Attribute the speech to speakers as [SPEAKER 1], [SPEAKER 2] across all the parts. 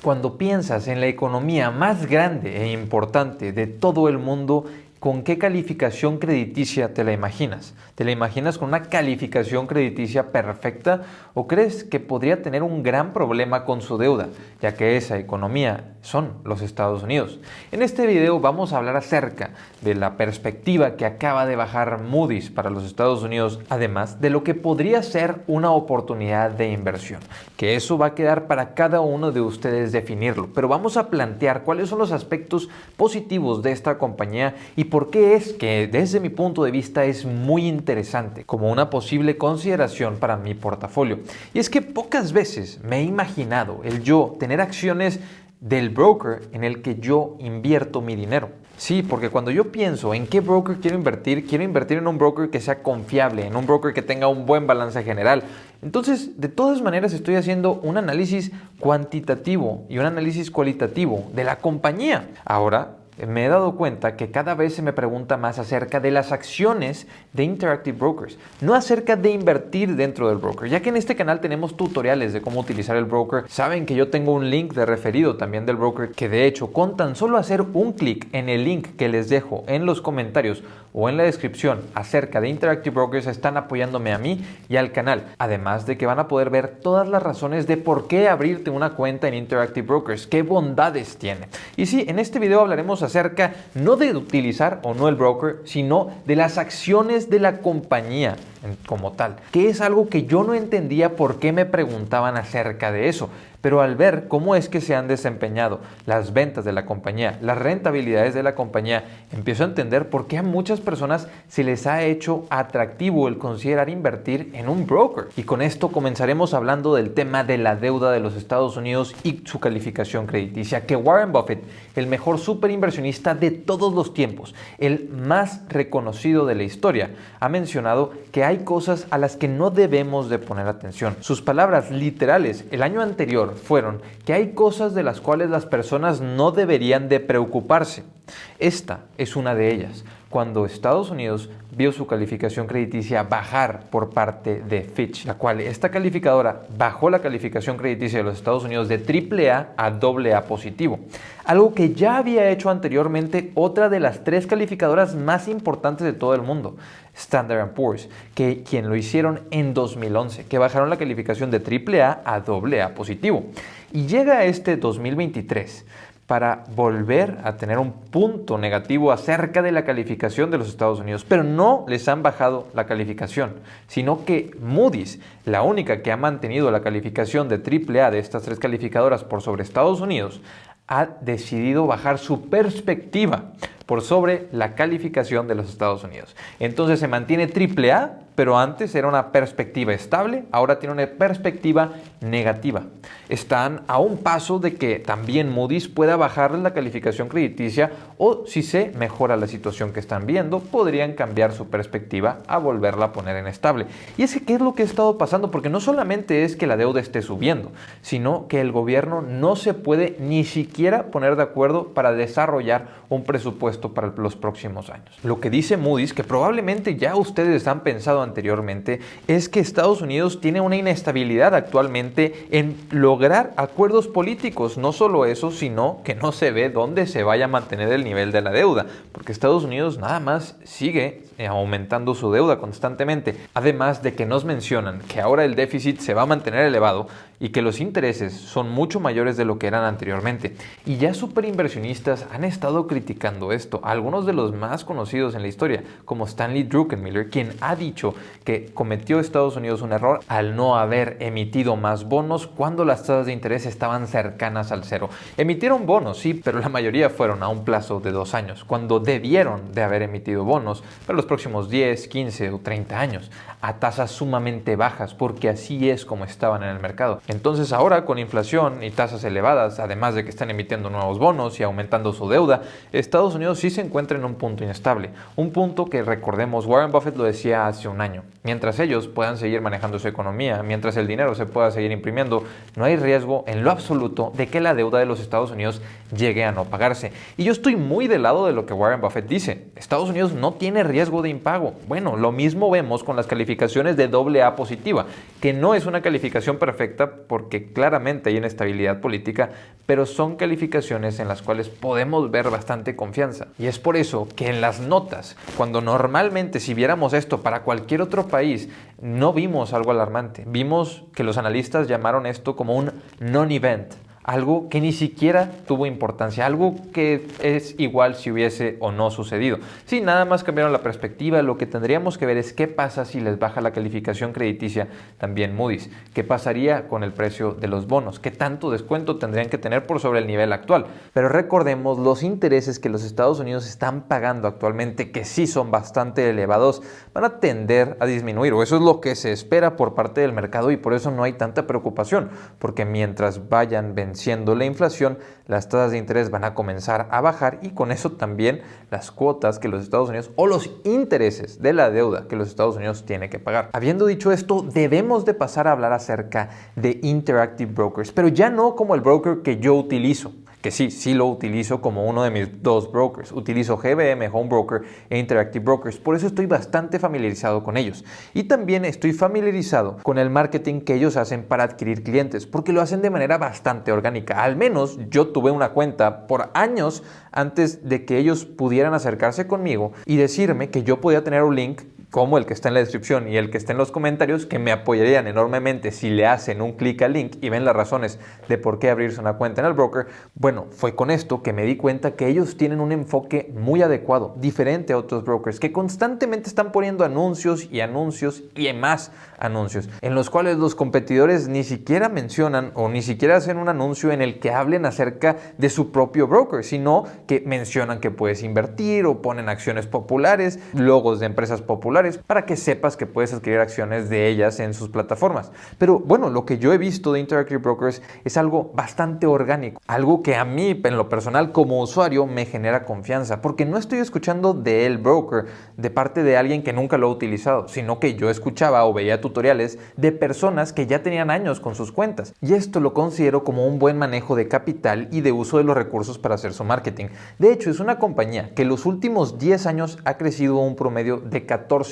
[SPEAKER 1] Cuando piensas en la economía más grande e importante de todo el mundo, ¿con qué calificación crediticia te la imaginas? ¿Te la imaginas con una calificación crediticia perfecta o crees que podría tener un gran problema con su deuda, ya que esa economía son los Estados Unidos? En este video vamos a hablar acerca de la perspectiva que acaba de bajar Moody's para los Estados Unidos, además de lo que podría ser una oportunidad de inversión, que eso va a quedar para cada uno de ustedes definirlo, pero vamos a plantear cuáles son los aspectos positivos de esta compañía y por qué es que desde mi punto de vista es muy interesante como una posible consideración para mi portafolio. Y es que pocas veces me he imaginado el yo tener acciones del broker en el que yo invierto mi dinero. Sí, porque cuando yo pienso en qué broker quiero invertir en un broker que sea confiable, en un broker que tenga un buen balance general. Entonces, de todas maneras estoy haciendo un análisis cuantitativo y un análisis cualitativo de la compañía. Ahora, me he dado cuenta que cada vez se me pregunta más acerca de las acciones de Interactive Brokers, no acerca de invertir dentro del broker, ya que en este canal tenemos tutoriales de cómo utilizar el broker. Saben que yo tengo un link de referido también del broker, que de hecho con tan solo hacer un clic en el link que les dejo en los comentarios o en la descripción acerca de Interactive Brokers, están apoyándome a mí y al canal, además de que van a poder ver todas las razones de por qué abrirte una cuenta en Interactive Brokers, qué bondades tiene. Y sí, en este video hablaremos acerca no de utilizar o no el broker, sino de las acciones de la compañía como tal, que es algo que yo no entendía por qué me preguntaban acerca de eso. Pero al ver cómo es que se han desempeñado las ventas de la compañía, las rentabilidades de la compañía, empiezo a entender por qué a muchas personas se les ha hecho atractivo el considerar invertir en un broker. Y con esto comenzaremos hablando del tema de la deuda de los Estados Unidos y su calificación crediticia, que Warren Buffett, el mejor superinversionista de todos los tiempos, el más reconocido de la historia, ha mencionado que hay cosas a las que no debemos de poner atención. Sus palabras literales el año anterior fueron que hay cosas de las cuales las personas no deberían de preocuparse. Esta es una de ellas. Cuando Estados Unidos vio su calificación crediticia bajar por parte de Fitch, la cual esta calificadora bajó la calificación crediticia de los Estados Unidos de AAA a AA positivo. Algo que ya había hecho anteriormente otra de las tres calificadoras más importantes de todo el mundo, Standard & Poor's, quien lo hicieron en 2011, que bajaron la calificación de AAA a AA positivo. Y llega este 2023 para volver a tener un punto negativo acerca de la calificación de los Estados Unidos, pero no les han bajado la calificación, sino que Moody's, la única que ha mantenido la calificación de AAA de estas tres calificadoras por sobre Estados Unidos, ha decidido bajar su perspectiva por sobre la calificación de los Estados Unidos. Entonces se mantiene AAA, pero antes era una perspectiva estable, ahora tiene una perspectiva negativa. Están a un paso de que también Moody's pueda bajar la calificación crediticia, o si se mejora la situación que están viendo, podrían cambiar su perspectiva a volverla a poner en estable. Y es que, ¿qué es lo que ha estado pasando? Porque no solamente es que la deuda esté subiendo, sino que el gobierno no se puede ni siquiera poner de acuerdo para desarrollar un presupuesto para los próximos años. Lo que dice Moody's, que probablemente ya ustedes han pensado anteriormente, es que Estados Unidos tiene una inestabilidad actualmente en lograr acuerdos políticos. No solo eso, sino que no se ve dónde se vaya a mantener el nivel de la deuda, porque Estados Unidos nada más sigue aumentando su deuda constantemente. Además de que nos mencionan que ahora el déficit se va a mantener elevado y que los intereses son mucho mayores de lo que eran anteriormente. Y ya superinversionistas han estado criticando esto. Algunos de los más conocidos en la historia, como Stanley Druckenmiller, quien ha dicho que cometió Estados Unidos un error al no haber emitido más bonos cuando las tasas de interés estaban cercanas al cero. Emitieron bonos, sí, pero la mayoría fueron a un plazo de 2 años, cuando debieron de haber emitido bonos para los próximos 10, 15 o 30 años, a tasas sumamente bajas, porque así es como estaban en el mercado. Entonces ahora, con inflación y tasas elevadas, además de que están emitiendo nuevos bonos y aumentando su deuda, Estados Unidos sí se encuentra en un punto inestable. Un punto que, recordemos, Warren Buffett lo decía hace un año. Mientras ellos puedan seguir manejando su economía, mientras el dinero se pueda seguir imprimiendo, no hay riesgo en lo absoluto de que la deuda de los Estados Unidos llegue a no pagarse. Y yo estoy muy del lado de lo que Warren Buffett dice. Estados Unidos no tiene riesgo riesgo de impago. Bueno, lo mismo vemos con las calificaciones de AA positiva, que no es una calificación perfecta porque claramente hay inestabilidad política, pero son calificaciones en las cuales podemos ver bastante confianza. Y es por eso que en las notas, cuando normalmente si viéramos esto para cualquier otro país, no vimos algo alarmante. Vimos que los analistas llamaron esto como un non-event. Algo que ni siquiera tuvo importancia, algo que es igual si hubiese o no sucedido. Sí, nada más cambiaron la perspectiva. Lo que tendríamos que ver es qué pasa si les baja la calificación crediticia también Moody's. ¿Qué pasaría con el precio de los bonos? ¿Qué tanto descuento tendrían que tener por sobre el nivel actual? Pero recordemos, los intereses que los Estados Unidos están pagando actualmente, que sí son bastante elevados, van a tender a disminuir, o eso es lo que se espera por parte del mercado, y por eso no hay tanta preocupación, porque mientras vayan venciendo la inflación, las tasas de interés van a comenzar a bajar y con eso también las cuotas que los Estados Unidos o los intereses de la deuda que los Estados Unidos tiene que pagar. Habiendo dicho esto, debemos de pasar a hablar acerca de Interactive Brokers, pero ya no como el broker que yo utilizo, que sí lo utilizo como uno de mis dos brokers. Utilizo GBM Home Broker e Interactive Brokers, por eso estoy bastante familiarizado con ellos. Y también estoy familiarizado con el marketing que ellos hacen para adquirir clientes, porque lo hacen de manera bastante orgánica. Al menos yo tuve una cuenta por años antes de que ellos pudieran acercarse conmigo y decirme que yo podía tener un link como el que está en la descripción y el que está en los comentarios, que me apoyarían enormemente si le hacen un clic al link y ven las razones de por qué abrirse una cuenta en el broker. Bueno, fue con esto que me di cuenta que ellos tienen un enfoque muy adecuado, diferente a otros brokers que constantemente están poniendo anuncios y anuncios y más anuncios, en los cuales los competidores ni siquiera mencionan o ni siquiera hacen un anuncio en el que hablen acerca de su propio broker, sino que mencionan que puedes invertir o ponen acciones populares, logos de empresas populares, para que sepas que puedes adquirir acciones de ellas en sus plataformas. Pero bueno, lo que yo he visto de Interactive Brokers es algo bastante orgánico, algo que a mí en lo personal como usuario me genera confianza, porque no estoy escuchando del broker de parte de alguien que nunca lo ha utilizado, sino que yo escuchaba o veía tutoriales de personas que ya tenían años con sus cuentas, y esto lo considero como un buen manejo de capital y de uso de los recursos para hacer su marketing. De hecho, es una compañía que los últimos 10 años ha crecido un promedio de 14%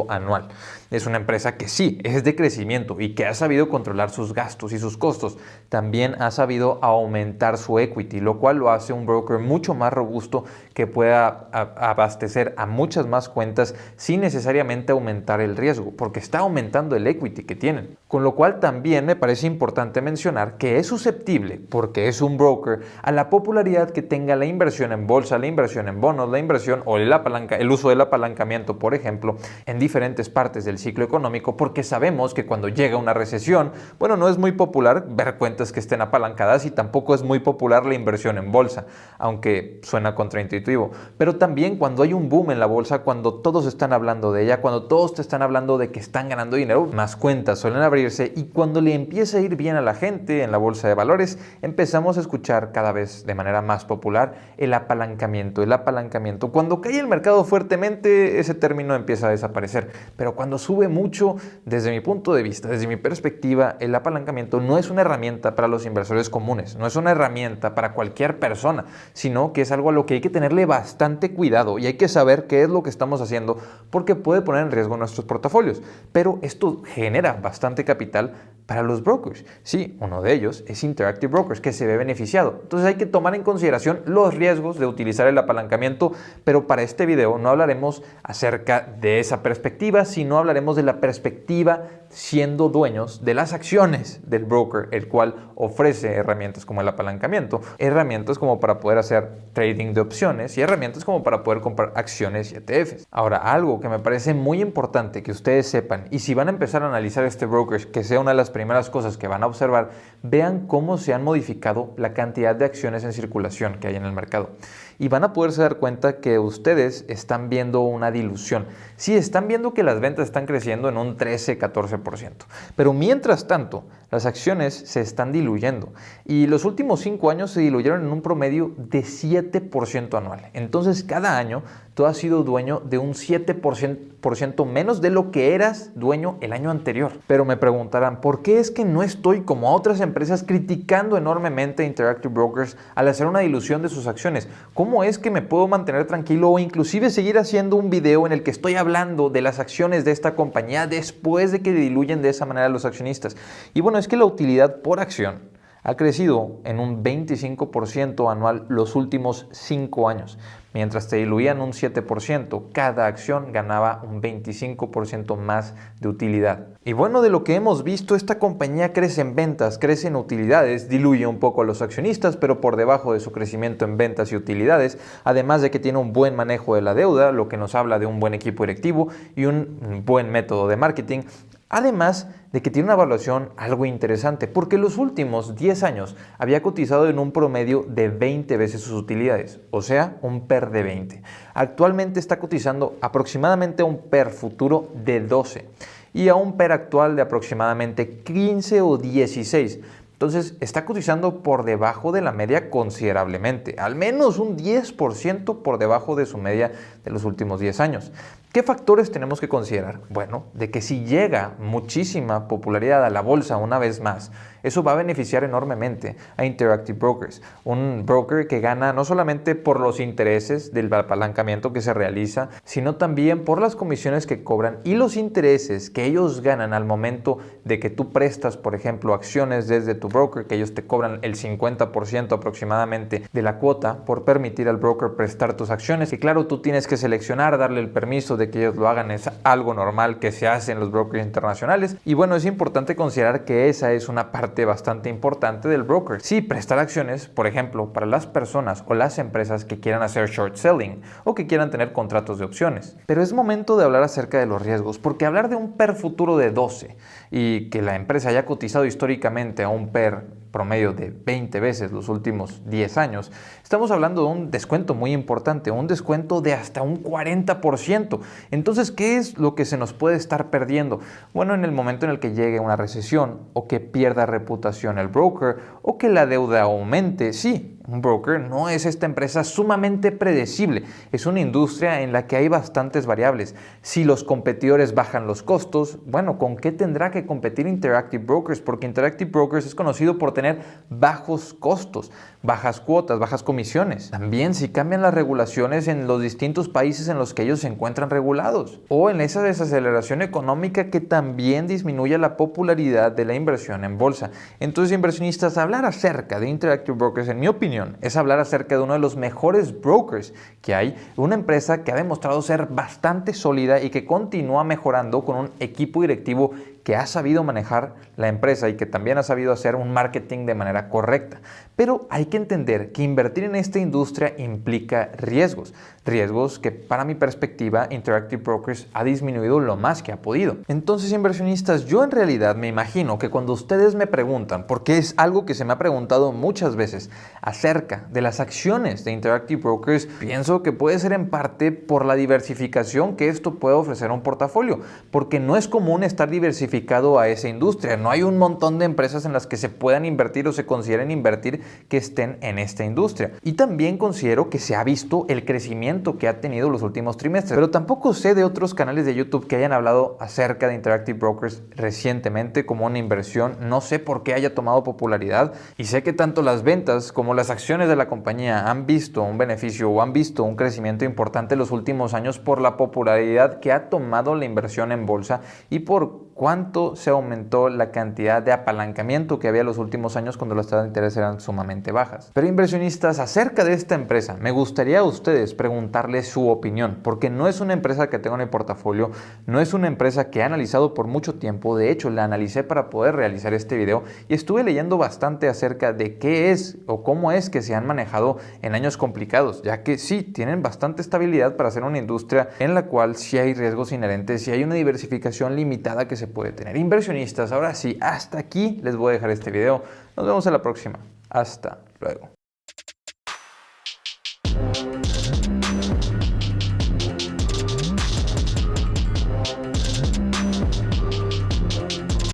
[SPEAKER 1] anual. Es una empresa que sí, es de crecimiento y que ha sabido controlar sus gastos y sus costos. También ha sabido aumentar su equity, lo cual lo hace un broker mucho más robusto que pueda abastecer a muchas más cuentas sin necesariamente aumentar el riesgo, porque está aumentando el equity que tienen. Con lo cual también me parece importante mencionar que es susceptible, porque es un broker, a la popularidad que tenga la inversión en bolsa, la inversión en bonos, la inversión o el uso del apalancamiento, por ejemplo, en diferentes partes del ciclo económico, porque sabemos que cuando llega una recesión, bueno, no es muy popular ver cuentas que estén apalancadas y tampoco es muy popular la inversión en bolsa, aunque suena contraintuitivo. Pero también cuando hay un boom en la bolsa, cuando todos están hablando de ella, cuando todos te están hablando de que están ganando dinero, más cuentas suelen abrirse, y cuando le empieza a ir bien a la gente en la bolsa de valores, empezamos a escuchar cada vez de manera más popular el apalancamiento. El apalancamiento. Cuando cae el mercado fuertemente, ese término empieza a desaparecer, pero cuando sube mucho, desde mi punto de vista, desde mi perspectiva, el apalancamiento no es una herramienta para los inversores comunes, no es una herramienta para cualquier persona, sino que es algo a lo que hay que tenerle bastante cuidado y hay que saber qué es lo que estamos haciendo, porque puede poner en riesgo nuestros portafolios. Pero esto genera bastante capital para los brokers. Sí, uno de ellos es Interactive Brokers, que se ve beneficiado. Entonces hay que tomar en consideración los riesgos de utilizar el apalancamiento, pero para este video no hablaremos acerca de esa perspectiva, sino hablaremos de la perspectiva siendo dueños de las acciones del broker, el cual ofrece herramientas como el apalancamiento, herramientas como para poder hacer trading de opciones y herramientas como para poder comprar acciones y ETFs. Ahora, algo que me parece muy importante que ustedes sepan, y si van a empezar a analizar este broker, que sea una de las primeras cosas que van a observar, vean cómo se han modificado la cantidad de acciones en circulación que hay en el mercado. Y van a poderse dar cuenta que ustedes están viendo una dilución. Sí, están viendo que las ventas están creciendo en un 13-14%. Pero mientras tanto, Las acciones se están diluyendo y los últimos 5 años se diluyeron en un promedio de 7% anual. Entonces cada año tú has sido dueño de un 7% menos de lo que eras dueño el año anterior. Pero me preguntarán, ¿por qué es que no estoy como otras empresas criticando enormemente a Interactive Brokers al hacer una dilución de sus acciones? ¿Cómo es que me puedo mantener tranquilo o inclusive seguir haciendo un video en el que estoy hablando de las acciones de esta compañía después de que diluyen de esa manera a los accionistas? Y bueno, es que la utilidad por acción ha crecido en un 25% anual los últimos 5 años. Mientras te diluían un 7%, cada acción ganaba un 25% más de utilidad. Y bueno, de lo que hemos visto, esta compañía crece en ventas, crece en utilidades, diluye un poco a los accionistas, pero por debajo de su crecimiento en ventas y utilidades, además de que tiene un buen manejo de la deuda, lo que nos habla de un buen equipo directivo y un buen método de marketing. Además de que tiene una evaluación algo interesante, porque en los últimos 10 años había cotizado en un promedio de 20 veces sus utilidades, o sea, un PER de 20. Actualmente está cotizando aproximadamente a un PER futuro de 12 y a un PER actual de aproximadamente 15 o 16. Entonces está cotizando por debajo de la media considerablemente, al menos un 10% por debajo de su media de los últimos 10 años. ¿Qué factores tenemos que considerar? Bueno, de que si llega muchísima popularidad a la bolsa una vez más, eso va a beneficiar enormemente a Interactive Brokers, un broker que gana no solamente por los intereses del apalancamiento que se realiza, sino también por las comisiones que cobran y los intereses que ellos ganan al momento de que tú prestas, por ejemplo, acciones desde tu broker, que ellos te cobran el 50% aproximadamente de la cuota por permitir al broker prestar tus acciones. Y claro, tú tienes que seleccionar, darle el permiso de que ellos lo hagan, es algo normal que se hace en los brokers internacionales. Y bueno, es importante considerar que esa es una parte bastante importante del broker. Sí, prestar acciones, por ejemplo, para las personas o las empresas que quieran hacer short selling o que quieran tener contratos de opciones. Pero es momento de hablar acerca de los riesgos, porque hablar de un PER futuro de 12 y que la empresa haya cotizado históricamente a un PER promedio de 20 veces los últimos 10 años, estamos hablando de un descuento muy importante, un descuento de hasta un 40%. Entonces, ¿qué es lo que se nos puede estar perdiendo? Bueno, en el momento en el que llegue una recesión o que pierda reputación el broker o que la deuda aumente, sí. Un broker no es esta empresa sumamente predecible, es una industria en la que hay bastantes variables. Si los competidores bajan los costos, bueno, ¿con qué tendrá que competir Interactive Brokers? Porque Interactive Brokers es conocido por tener bajos costos, bajas cuotas, bajas comisiones. También si cambian las regulaciones en los distintos países en los que ellos se encuentran regulados, o en esa desaceleración económica que también disminuye la popularidad de la inversión en bolsa. Entonces, inversionistas, hablar acerca de Interactive Brokers, en mi opinión, es hablar acerca de uno de los mejores brokers que hay, una empresa que ha demostrado ser bastante sólida y que continúa mejorando con un equipo directivo que ha sabido manejar la empresa y que también ha sabido hacer un marketing de manera correcta. Pero hay que entender que invertir en esta industria implica riesgos, riesgos que para mi perspectiva Interactive Brokers ha disminuido lo más que ha podido. Entonces, inversionistas, yo en realidad me imagino que cuando ustedes me preguntan, porque es algo que se me ha preguntado muchas veces acerca de las acciones de Interactive Brokers, pienso que puede ser en parte por la diversificación que esto puede ofrecer a un portafolio, porque no es común estar diversificado a esa industria. No hay un montón de empresas en las que se puedan invertir o se consideren invertir que estén en esta industria. Y también considero que se ha visto el crecimiento que ha tenido los últimos trimestres. Pero tampoco sé de otros canales de YouTube que hayan hablado acerca de Interactive Brokers recientemente como una inversión. No sé por qué haya tomado popularidad y sé que tanto las ventas como las acciones de la compañía han visto un beneficio o han visto un crecimiento importante en los últimos años por la popularidad que ha tomado la inversión en bolsa y por cuánto se aumentó la cantidad de apalancamiento que había en los últimos años cuando las tasas de interés eran sumamente bajas. Pero inversionistas, acerca de esta empresa, me gustaría a ustedes preguntarles su opinión, porque no es una empresa que tengo en el portafolio, no es una empresa que he analizado por mucho tiempo. De hecho, la analicé para poder realizar este video y estuve leyendo bastante acerca de qué es o cómo es que se han manejado en años complicados, ya que sí, tienen bastante estabilidad para ser una industria en la cual sí hay riesgos inherentes, sí hay una diversificación limitada que se puede tener. Inversionistas, ahora sí, hasta aquí les voy a dejar este video. Nos vemos en la próxima. Hasta luego.